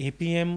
APM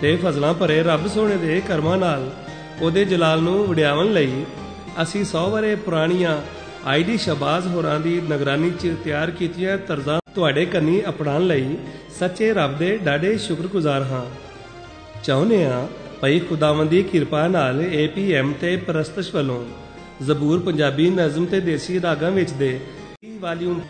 ਤੇ ਫਜ਼ਲਾਂ ਭਰੇ ਰੱਬ ਸੋਹਣੇ ਦੇ ਕਰਮਾਂ ਨਾਲ ਉਹਦੇ ਜਲਾਲ ਨੂੰ ਵਡਿਆਵਣ ਲਈ ਅਸੀਂ 100 ਵਰੇ ਪੁਰਾਣੀਆਂ ਆਈਡੀ ਸ਼ਹਬਾਜ਼ ਹੋਰਾਂ ਦੀ ਨਿਗਰਾਨੀ 'ਚ ਤਿਆਰ ਕੀਤੀਆਂ ਤਰਜ਼ਾਂ ਤੁਹਾਡੇ ਕੰਨੀ ਅਪਣਾਉਣ ਲਈ ਸੱਚੇ ਰੱਬ ਦੇ ਡਾਢੇ ਸ਼ੁਕਰਗੁਜ਼ਾਰ ਹਾਂ। ਚਾਹੁੰਦੇ ਹਾਂ ਭਈ ਖੁਦਾਵੰਦ ਦੀ ਕਿਰਪਾ ਨਾਲ APM ਤੇ ਪ੍ਰਸਤਸ਼ ਵੱਲੋਂ ਜ਼ਬੂਰ ਪੰਜਾਬੀ ਨਜ਼ਮ ਤੇ ਦੇਸੀ ਰਾਗਾਂ ਵਿੱਚ ਦੇ ਵਾਲੀਅਮ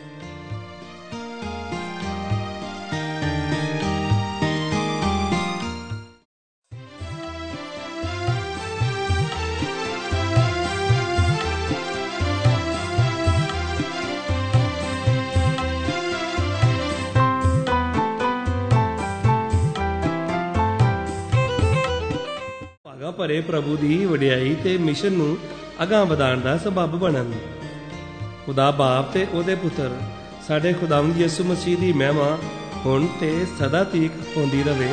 ਭਰੇ ਪ੍ਰਭੂ ਦੀ ਵਡਿਆਈ ਤੇ ਮਿਸ਼ਨ ਨੂੰ ਅਗਾਂਹ ਵਧਾਉਣ ਦਾ ਸਬੱਬ ਬਣਨ। ਖੁਦਾ ਬਾਪ ਤੇ ਉਹਦੇ ਪੁੱਤਰ ਸਾਡੇ ਖੁਦਾਵੰਦ ਯਿਸੂ ਮਸੀਹ ਦੀ ਮਹਿਮਾ ਹੁਣ ਤੇ ਸਦਾ ਤੀਕ ਹੁੰਦੀ ਰਹੇ।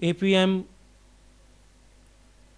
APM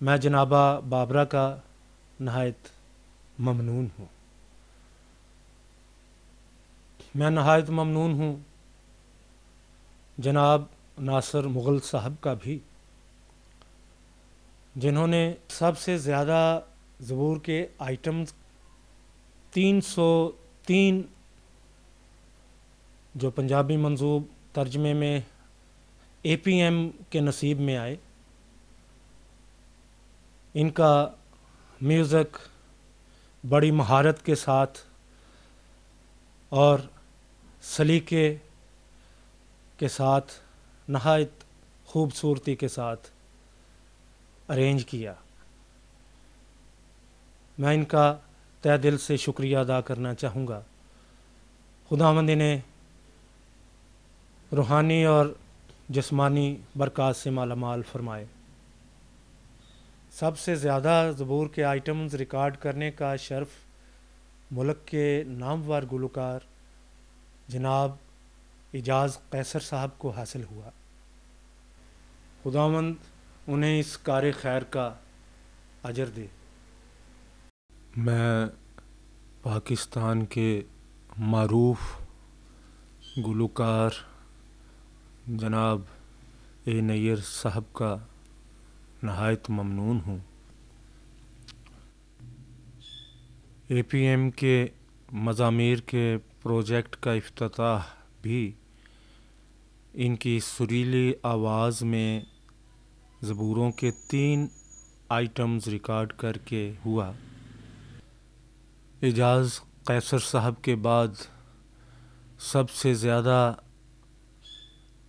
میں جنابہ بابرا کا نہایت ممنون ہوں. میں نہایت ممنون ہوں جناب ناصر مغل صاحب کا بھی، جنہوں نے سب سے زیادہ زبور کے آئٹمز 303 جو پنجابی منظوم ترجمے میں اے پی ایم کے نصیب میں آئے، ان کا میوزک بڑی مہارت کے ساتھ اور سلیقے کے ساتھ نہایت خوبصورتی کے ساتھ ارینج کیا. میں ان کا تہ دل سے شکریہ ادا کرنا چاہوں گا. خداوند انہیں روحانی اور جسمانی برکات سے مالا مال فرمائے. سب سے زیادہ زبور کے آئٹمز ریکارڈ کرنے کا شرف ملک کے نامور گلوکار جناب اعجاز قیصر صاحب کو حاصل ہوا. خداوند انہیں اس کار خیر کا اجر دے. میں پاکستان کے معروف گلوکار جناب اے نیّر صاحب کا نہایت ممنون ہوں. اے پی ایم کے مزامیر کے پروجیکٹ کا افتتاح بھی ان کی سریلی آواز میں زبوروں کے 3 آئٹمز ریکارڈ کر کے ہوا. اعجاز قیصر صاحب کے بعد سب سے زیادہ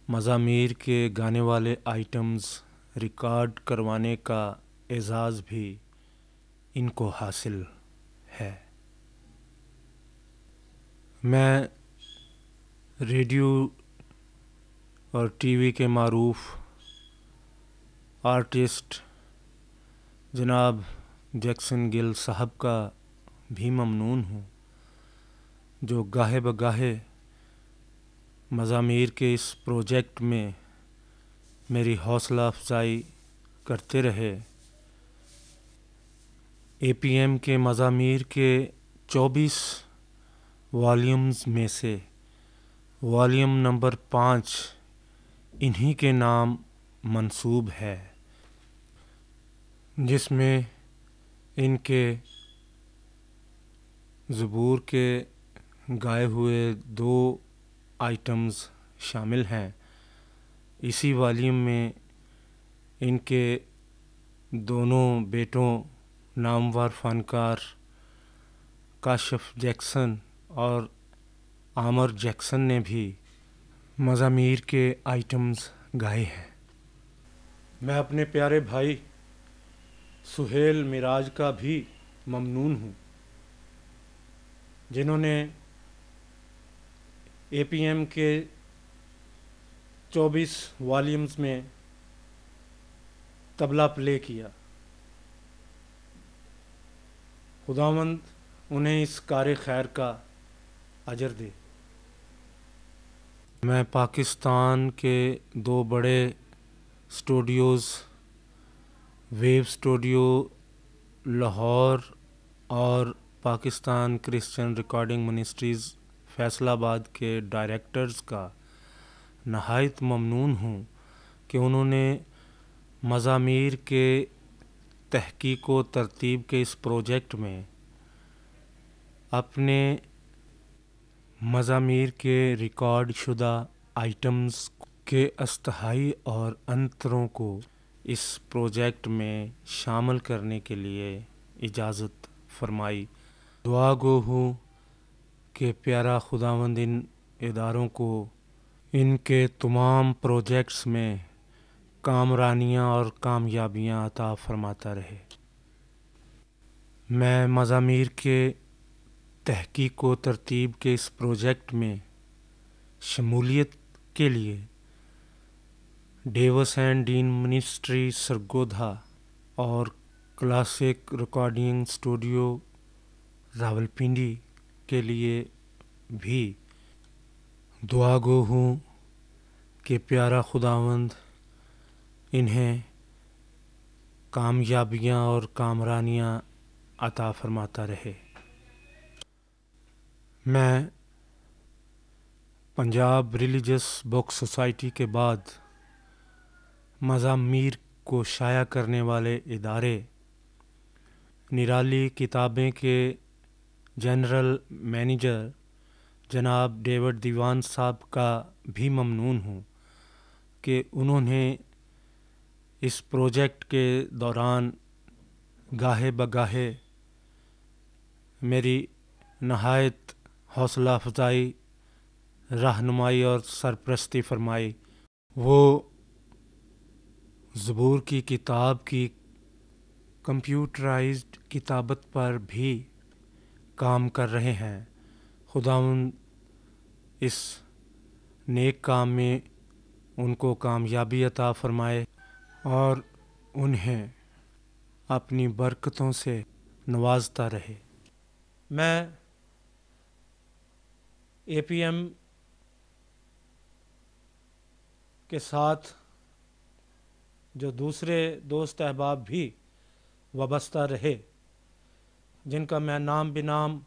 مزامیر کے گانے والے آئٹمز ریکارڈ کروانے کا اعزاز بھی ان کو حاصل ہے. میں ریڈیو اور ٹی وی کے معروف آرٹسٹ جناب جیکسن گل صاحب کا بھی ممنون ہوں، جو گاہے بگاہے مزامیر کے اس پروجیکٹ میں میری حوصلہ افزائی کرتے رہے. اے پی ایم کے مزامیر کے 24 والیومز میں سے والیوم نمبر 5 انہی کے نام منسوب ہے، جس میں ان کے زبور کے گائے ہوئے 2 آئٹمز شامل ہیں. اسی والیوم میں ان کے دونوں بیٹوں نامور فنکار کاشف جیکسن اور عامر جیکسن نے بھی مزامیر کے آئٹمز گائے ہیں. میں اپنے پیارے بھائی سہیل معراج کا بھی ممنون ہوں، جنہوں نے اے پی ایم کے 24 والیومز میں طبلہ پلے کیا. خداوند انہیں اس کار خیر کا اجر دے. میں پاکستان کے 2 بڑے اسٹوڈیوز ویو اسٹوڈیو لاہور اور Pakistan Christian recording ministries Faisal آباد کے ڈائریکٹرز کا نہایت ممنون ہوں کہ انہوں نے مزامیر کے تحقیق و ترتیب کے اس پروجیکٹ میں اپنے مزامیر کے ریکارڈ شدہ آئٹمز کے استہائی اور انتروں کو اس پروجیکٹ میں شامل کرنے کے لیے اجازت فرمائی. دعا گو ہوں کہ پیارا خداوند ان اداروں کو ان کے تمام پروجیکٹس میں کامرانیاں اور کامیابیاں عطا فرماتا رہے. میں مزامیر کے تحقیق و ترتیب کے اس پروجیکٹ میں شمولیت کے لیے Davis and Dean ministry Sargodha اور کلاسک ریکارڈنگ اسٹوڈیو راولپنڈی کے لیے بھی دعا گو ہوں کہ پیارا خداوند انہیں کامیابیاں اور کامرانیاں عطا فرماتا رہے۔ میں پنجاب ریلیجس بک سوسائٹی کے بعد مضامیر کو شائع کرنے والے ادارے نرالی کتابیں کے جنرل مینیجر جناب ڈیوڈ دیوان صاحب کا بھی ممنون ہوں کہ انہوں نے اس پروجیکٹ کے دوران گاہے بگاہے میری نہایت حوصلہ افزائی، رہنمائی اور سرپرستی فرمائی۔ وہ زبور کی کتاب کی کمپیوٹرائزڈ کتابت پر بھی کام کر رہے ہیں۔ خداوند اس نیک کام میں ان کو کامیابی عطا فرمائے اور انہیں اپنی برکتوں سے نوازتا رہے۔ میں اے پی ایم کے ساتھ جو دوسرے دوست احباب بھی وابستہ رہے، جن کا میں نام بنام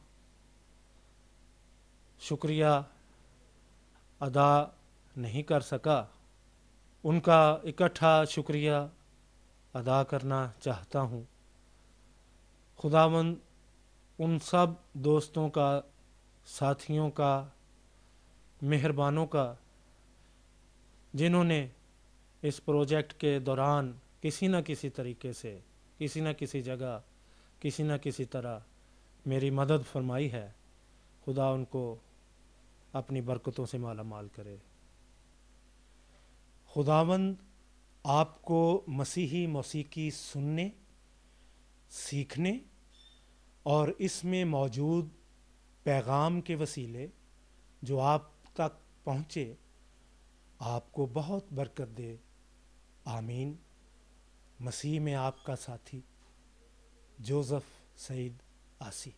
شکریہ ادا نہیں کر سکا، ان کا اکٹھا شکریہ ادا کرنا چاہتا ہوں۔ خداوند ان سب دوستوں کا، ساتھیوں کا، مہربانوں کا، جنہوں نے اس پروجیکٹ کے دوران کسی نہ کسی طریقے سے، کسی نہ کسی جگہ، کسی نہ کسی طرح میری مدد فرمائی ہے، خدا ان کو اپنی برکتوں سے مالا مال کرے۔ خداوند آپ کو مسیحی موسیقی سننے، سیکھنے اور اس میں موجود پیغام کے وسیلے جو آپ تک پہنچے، آپ کو بہت برکت دے۔ آمین۔ مسیح میں آپ کا ساتھی جوزف سعید آسی۔